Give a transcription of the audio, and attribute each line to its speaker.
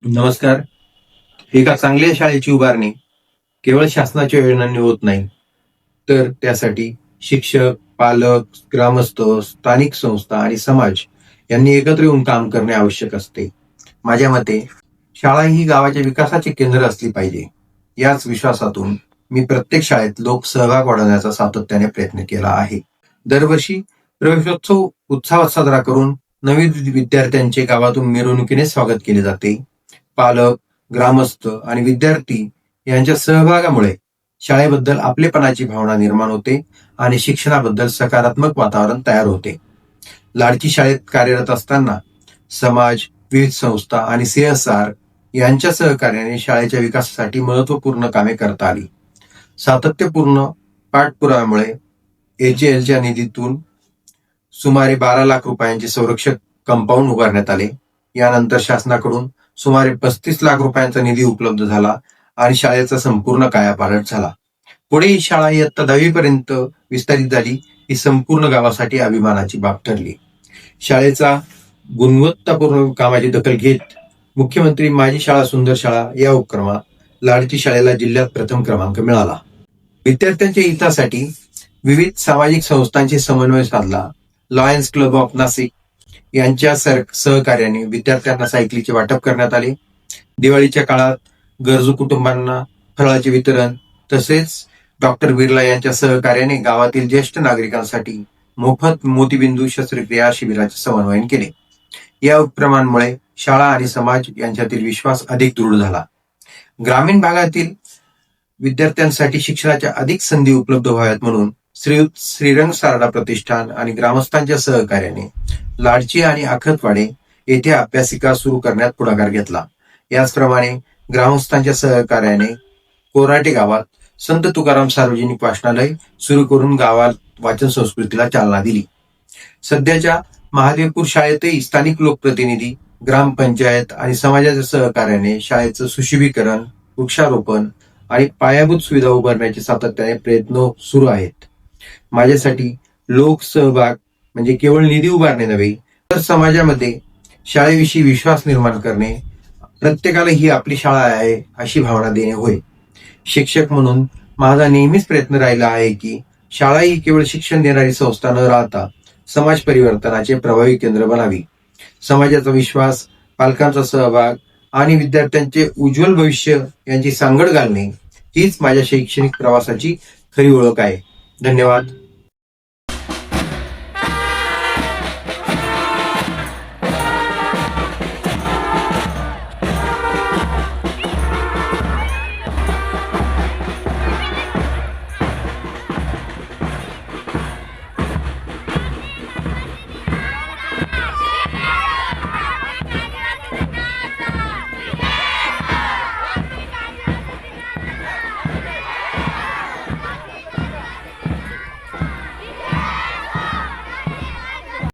Speaker 1: नमस्कार. एका चांगल्या शाळेची उभारणी केवळ शासनाच्या योजनांनी होत नाही, तर त्यासाठी शिक्षक, पालक, ग्रामस्थ, स्थानिक संस्था आणि समाज यांनी एकत्र येऊन काम करणे आवश्यक असते. माझ्या मते शाळा ही गावाच्या विकासाचे केंद्र असली पाहिजे. याच विश्वासातून मी प्रत्येक शाळेत लोक सहभाग वाढवण्याचा सातत्याने प्रयत्न केला आहे. दरवर्षी प्रवेशोत्सव उत्साहात साजरा करून नवीन विद्यार्थ्यांचे गावातून मिरवणुकीने स्वागत केले जाते. पालक, ग्रामस्थ आणि विद्यार्थी यांच्या सहभागामुळे शाळेबद्दल आपलेपणाची भावना निर्माण होते आणि शिक्षणाबद्दल सकारात्मक वातावरण तयार होते. लाडकी शाळेत कार्यरत असताना समाज, विविध संस्था आणि CSR यांच्या सहकार्याने शाळेच्या विकासासाठी महत्त्वपूर्ण कामे करता आली. सातत्यपूर्ण पाठपुराव्यामुळे HALच्या निधीतून सुमारे 12 लाख रुपयांचे संरक्षक कंपाऊंड उभारण्यात आले. यानंतर शासनाकडून सुमारे 35 लाख रुपयांचा निधी उपलब्ध झाला आणि शाळेचा संपूर्ण कायापालट झाला. पुढे ही शाळा इयत्ता 10वी पर्यंत विस्तारित झाली. ही संपूर्ण गावासाठी अभिमानाची बाब ठरली. शाळेचा गुणवत्तापूर्ण कामाची दखल घेत मुख्यमंत्री माझी शाळा सुंदर शाळा या उपक्रमात लाडकी शाळेला जिल्ह्यात प्रथम क्रमांक मिळाला. विद्यार्थ्यांच्या हितासाठी विविध सामाजिक संस्थांशी समन्वय साधला. लॉयन्स क्लब ऑफ नाशिक यांच्या सहकार्याने विद्यार्थ्यांना सायकलीचे वाटप करण्यात आले. दिवाळीच्या काळात गरजू कुटुंबांना फराळाचे वितरण, तसेच डॉक्टर बिर्ला यांच्या सहकार्याने गावातील ज्येष्ठ नागरिकांसाठी मोफत मोतीबिंदू शस्त्रक्रिया शिबिराचे समन्वयन केले. या उपक्रमांमुळे शाळा आणि समाज यांच्यातील विश्वास अधिक दृढ झाला. ग्रामीण भागातील विद्यार्थ्यांसाठी शिक्षणाच्या अधिक संधी उपलब्ध व्हाव्यात म्हणून श्रीरंग सारडा प्रतिष्ठान आणि ग्रामस्थांच्या सहकार्याने लाडची आणि आखतवाडे येथे अभ्यासिका सुरू करण्यात पुढाकार घेतला. याचप्रमाणे ग्रामस्थांच्या सहकार्याने कोराटे गावात संत तुकाराम सार्वजनिक वाचनालय सुरू करून गावात वाचन संस्कृतीला चालना दिली. सध्याच्या महादेवपूर शाळेतही स्थानिक लोकप्रतिनिधी, ग्रामपंचायत आणि समाजाच्या सहकार्याने शाळेचं सुशोभीकरण, वृक्षारोपण आणि पायाभूत सुविधा उभारण्याचे सातत्याने प्रयत्न सुरू आहेत. माझ्यासाठी लोक सहभाग म्हणजे केवळ निधी उभारणे नव्हे, तर समाजामध्ये शाळेविषयी विश्वास निर्माण करणे, प्रत्येकाला ही आपली शाळा आहे अशी भावना देणे होय. शिक्षक म्हणून माझा नेहमीच प्रयत्न राहिला आहे की शाळा ही केवळ शिक्षण देणारी संस्था न राहता समाज परिवर्तनाचे प्रभावी केंद्र बनावी. समाजाचा विश्वास, पालकांचा सहभाग आणि विद्यार्थ्यांचे उज्ज्वल भविष्य यांची सांगड घालणे हीच माझ्या शैक्षणिक प्रवासाची खरी ओळख आहे. धन्यवाद.